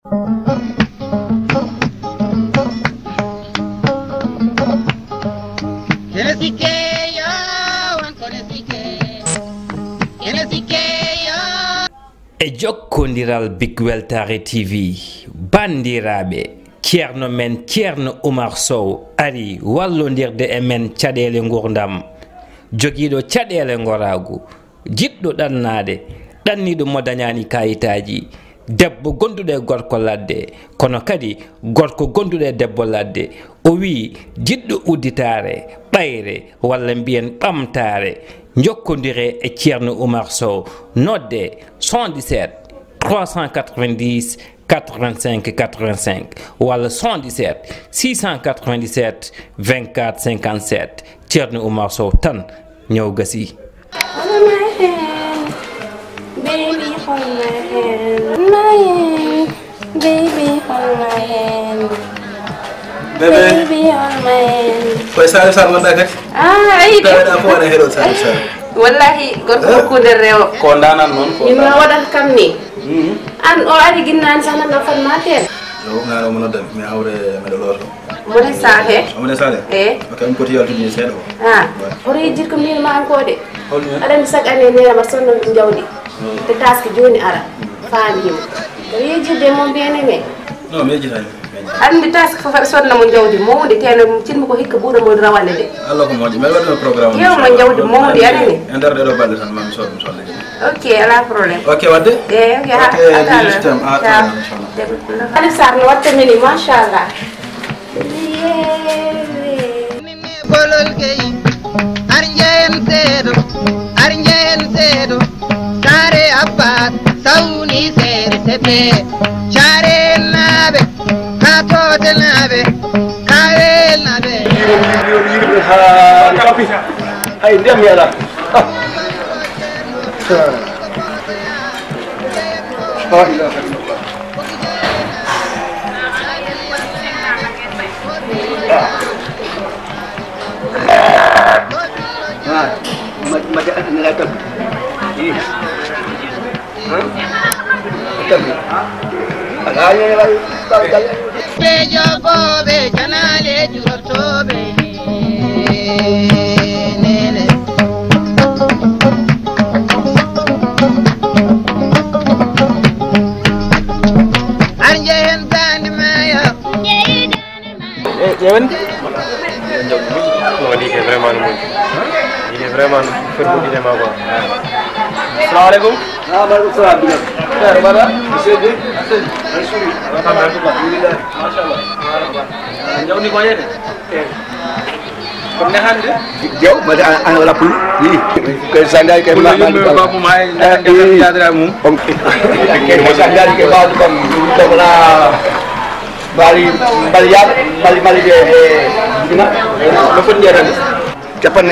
e jokkondiral Big Weltare TV bandiraɓe ceerno men ceerno Oumar Sow ari wallondirde e men caɗele gurdam joguiɗo caɗele goragu jiɗɗo ɗannade ɗanniɗo mo dañani kayitaji debbo gonduɗo e gorko ladde kono kadi gorko gonduɗo e debbo ladde o wi jiɗɗo udditare ɓayre walla mbiyen ɓamtare jokkodire e ceerno Oumar Sow nodde 77 390 85 85 walla 77 697 24 57 ceerno Oumar Sow tan ñëw gasi. Baby, hold my hand. My hand. Baby, hold my hand. Baby, hold my hand. Koy sare sar wonda kati. Ay. Da ko wona hero sare sar. Wallahi gorko ko der rewo. Ko ndanan non ko. Yimma wadat kam ni. An o ari ginnan sax na fan matel. Yo ngaro mo nodam mi awre me do loto. Mo ne sahe. Mo ne sare. Ok am ko tiyal tudni sedo. Ori jir ko mi ma an ko de. Holmi. Adam sak ane ne ma sonno jawdi. Te taski joni ara. Faami himo. Ko yejide mo bene me. No me jitani. Andi task fa sonna mo jawdi mo de teno cilmi ko hikka buuda mo rawande de. Allah ko moji mel wadno programme. Yow mo jawdi mo de anani. Ender de do balde tan mam so le. Ok, ala problème. Ok wadde? Ok, ha. Alif sar no watte mini machallah. Bolol gay arjen sedo tare abbas sawni sere sepe chare nabe katote nabe kare nabe ha kapi ay ndem yalla Bejo bobe janale jurotobe nene arjen band maya Jewen non lii kay vraiment nu lii kay vraiment fër bu dina ma quoi. Assalamualaikum. Waalaikum salam. Sir, mana? Monsieur Dik. Alhamdulillah. Masyaallah. Jauh ni koye de. Comme ne hande. Jauh made an wala pul. Yi. Ko sandal ke ma babu may yadra mum. Ko sandal ke babu kom to la bali bali de dina no fon jeran. Capan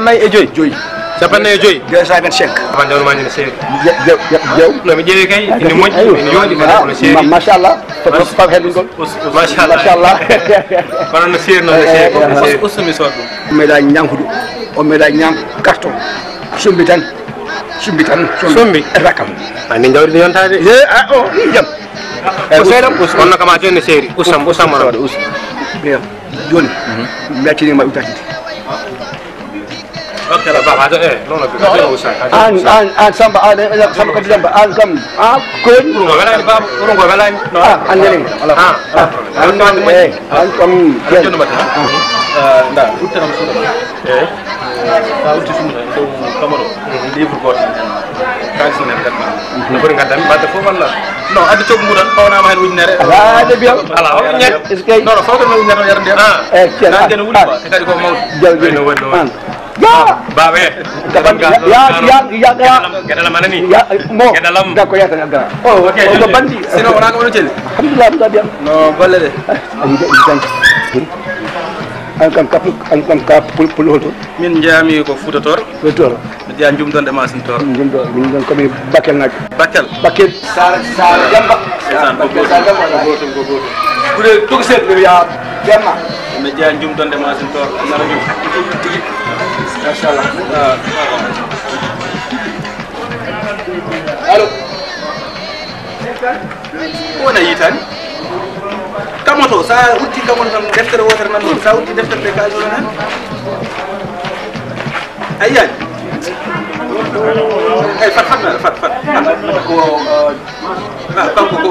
nay joy. Joy. Capannayi joyi 225 man jawno ma ni seeri jew no mi jeewi kay ina moƴƴi ina yooɗi kadi kono seeri machallah pam hen ɗum ɗon machallah kono no seeri noon no seeri usumi sood ɗum meeɗa ñankudu o meeɗa ñam carton sumbi tan sumbi rakam ani jawdi ɗi yontade o jam seeɗam onno kama joni no seeri usam mona joni mi accinima utati ok la baba non no usa an samba samba ko jamba an kam ko ngo welani baba ngo welani an nelen an kam jono mata nda uttanam suno sa utti suno do kamaro livre goto kan sunen kat no bari ngadam badde fo walla non addi ciob mudan pawna ma hen ujnere ala de biam ala o ñet non fo ko no ujnere yar ndem na den wuli ba kadi ko mawd no wonno ya bawe ya gedalam mana ni ya mo gedalam da ko yata ngara oh ok o bandi sino wona ko wono celi alhamdulillah da biam no balle de an kam kap pul hoto min jami ko futotor mi dia jumdonde masintor min don ko mi bakel nak bakel sar jamba goto bude tuk set ya jamma mi dia jumdonde masintor nara jum tigi machallah allo wona yitani kamoto sa utti kamoto tan deftere wotere nan sa utti deftere de kaso nan ayyan ay fat ko kanko ko ko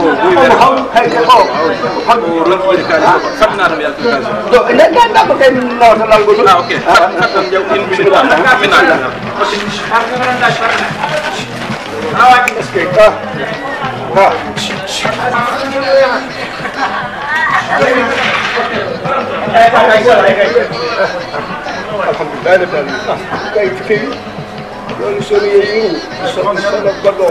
ronki kaali ko fatna tam yalto kaso do nden ganda ko ken no to lango do okay fat tam jaw in minute awaki eske ha alhamdulillah kay fi loolu sori yi solo godo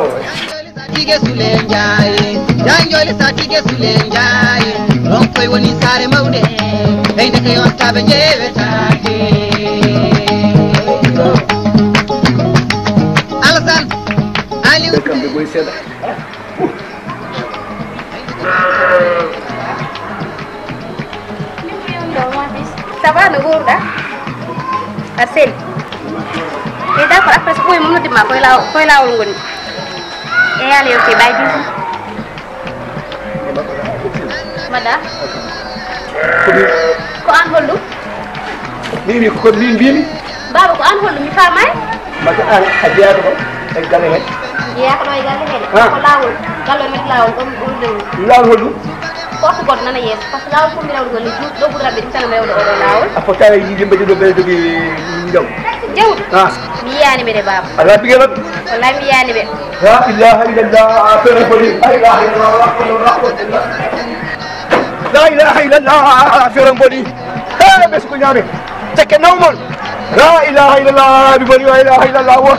Satige sule njaaye janjole satige sule njaaye ron koy woni sare mawde ay de kay on tabe jeewe taake Alasan Ali kambe boy seda Ça va le gour da? Arsène. Et d'accord après ça mo di ma koy lawol ngoni. E yalla yow ke baydi. Mada. Ko an hollu? Mimi ko bimi Baba ko an hollu mi famay? maka an ajiya ko e gale he Ya ko doy galle he. Ko lawol, gallo mi lawol dum law hodu ko to god nana yes parce que lawol ko mi lawol gol do bu rabbi tan mewdo o lawol. apotay yi dimbe do be dogi ndaw Jawd. ah Mi yani be de baba. ala bigelat Wallahi mi yani be. la ilaha illallah afere fodi la ilaha illallah la ilaha illallah afere fodi ha bes ko nyame teke nawmon la ilaha illallah bi bari la ilaha illallah wa